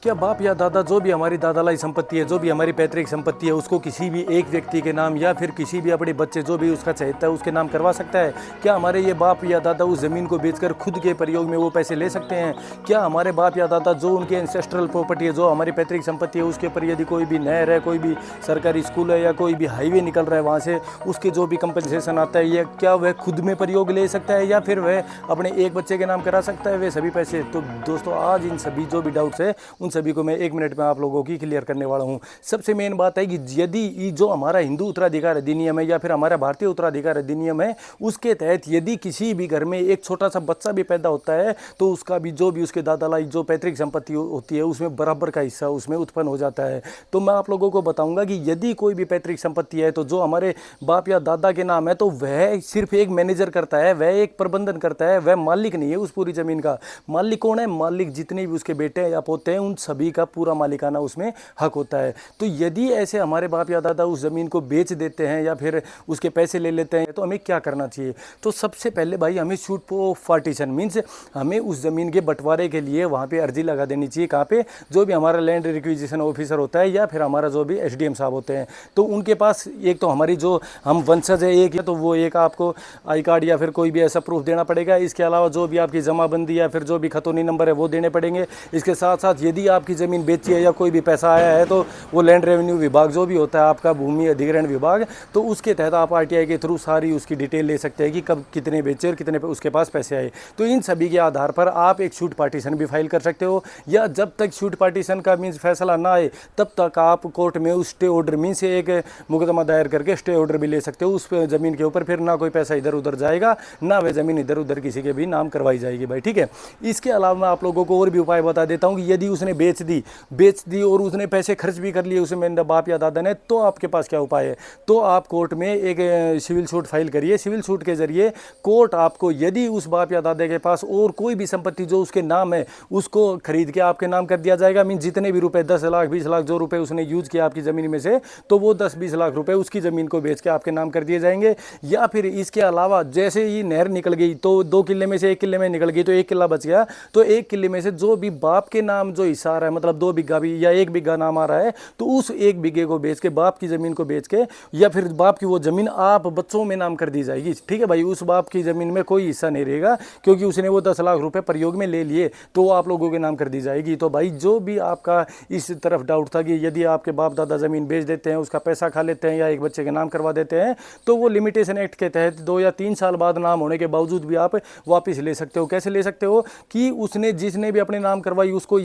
क्या बाप या दादा जो भी हमारी दादालाई संपत्ति है, जो भी हमारी पैतृक संपत्ति है, उसको किसी भी एक व्यक्ति के नाम या फिर किसी भी अपने बच्चे जो भी उसका चाहता है उसके नाम करवा सकता है? क्या हमारे ये बाप या दादा उस ज़मीन को बेचकर खुद के प्रयोग में वो पैसे ले सकते हैं? क्या हमारे बाप या दादा जो उनके एंसेस्ट्रल प्रॉपर्टी है, जो हमारी पैतृक संपत्ति है, उसके ऊपर यदि कोई भी नहर है, कोई भी सरकारी स्कूल है या कोई भी हाईवे निकल रहा है वहाँ से, उसके जो भी कंपनसेशन आता है, या क्या वह खुद में प्रयोग ले सकता है या फिर वह अपने एक बच्चे के नाम करा सकता है वे सभी पैसे? तो दोस्तों, आज इन सभी जो भी डाउट्स है उन सभी को मैं 1 मिनट में आप लोगों की क्लियर करने वाला हूं। सबसे मेन बात है कि यदि ये जो हमारा हिंदू उत्तराधिकार अधिनियम है या फिर हमारा भारतीय उत्तराधिकार अधिनियम है, उसके तहत यदि किसी भी घर में एक छोटा सा बच्चा भी पैदा होता है तो उसका भी जो भी उसके दादा लाई जो पैतृक संपत्ति होती है उसमें बराबर का हिस्सा उसमें उत्पन्न हो जाता है। तो मैं आप लोगों को बताऊंगा कि यदि कोई भी पैतृक संपत्ति है तो जो हमारे बाप या दादा के नाम है तो वह सिर्फ एक मैनेजर करता है, वह एक प्रबंधन करता है, वह मालिक नहीं है उस पूरी जमीन का। मालिक कौन है? मालिक जितने भी उसके बेटे या पोते हैं उन सभी का पूरा मालिकाना उसमें हक होता है। तो यदि ऐसे हमारे बाप या दादा उस ज़मीन को बेच देते हैं या फिर उसके पैसे ले लेते हैं तो हमें क्या करना चाहिए? तो सबसे पहले भाई हमें शूट फॉर पार्टीशन मीन्स हमें उस ज़मीन के बंटवारे के लिए वहाँ पे अर्जी लगा देनी चाहिए। कहाँ पे? जो भी हमारा लैंड रिक्विजिशन ऑफिसर होता है या फिर हमारा जो भी एसडीएम साहब होते हैं, तो उनके पास एक तो हमारी जो हम वंशज है एक है तो वो एक आपको आई कार्ड या फिर कोई भी ऐसा प्रूफ देना पड़ेगा। इसके अलावा जो भी आपकी जमाबंदी या फिर जो भी खतौनी नंबर है वो देने पड़ेंगे। इसके साथ साथ यदि आपकी ज़मीन बेची है या कोई भी पैसा आया है तो वो लैंड रेवेन्यू विभाग जो भी होता है आपका भूमि अधिग्रहण विभाग, तो उसके तहत आप आरटीआई के थ्रू सारी उसकी डिटेल ले सकते हैं कि कब कितने बेचे और कितने उसके पास पैसे आए। तो इन सभी के आधार पर आप एक शूट पार्टीशन भी फाइल कर सकते हो, या जब तक शूट पार्टीशन का मीन्स फैसला ना आए तब तक आप कोर्ट में उस स्टे ऑर्डर मीन्स एक मुकदमा दायर करके स्टे ऑर्डर भी ले सकते हो उस ज़मीन के ऊपर। फिर ना कोई पैसा इधर उधर जाएगा, ना वह ज़मीन इधर उधर किसी के भी नाम करवाई जाएगी भाई, ठीक है। इसके अलावा मैं आप लोगों को और भी उपाय बता देता हूँ कि यदि उसने बेच दी और उसने पैसे खर्च भी कर लिए उसे मेरे बाप या दादा ने, तो आपके पास क्या उपाय है? तो आप कोर्ट में एक सिविल सूट फाइल करिए। सिविल सूट के जरिए कोर्ट आपको यदि उस बाप या दादा के पास और कोई भी संपत्ति जो उसके नाम है उसको खरीद के आपके नाम कर दिया जाएगा। मीन जितने भी रुपए 10 लाख 20 लाख जो रुपए उसने यूज किया आपकी ज़मीन में से, तो वो 10-20 लाख रुपए उसकी ज़मीन को बेच के आपके नाम कर दिए जाएंगे। या फिर इसके अलावा जैसे ही नहर निकल गई तो 2 किले में से 1 किले में निकल गई तो 1 किला बच गया, तो 1 किले में से जो भी बाप के नाम जो हिस्सा आ रहा है, मतलब 2 बीघा भी या 1 बीघा नाम आ रहा है, तो उस 1 बीघे को बेच के बाप की ज़मीन को बेच के या फिर बाप की वो ज़मीन आप बच्चों में नाम कर दी जाएगी, ठीक है भाई। उस बाप की ज़मीन में कोई हिस्सा नहीं रहेगा क्योंकि उसने वो 10 लाख रुपए प्रयोग में ले लिए, तो वो आप लोगों के नाम कर दी जाएगी। तो भाई जो भी आपका इस तरफ डाउट था कि यदि आपके बाप दादा ज़मीन बेच देते हैं, उसका पैसा खा लेते हैं या एक बच्चे के नाम करवा देते हैं, तो वो लिमिटेशन एक्ट के तहत 2 या 3 साल बाद नाम होने के बावजूद भी आप वापस ले सकते हो। कैसे ले सकते हो? कि उसने जिसने भी अपने नाम करवाई उसको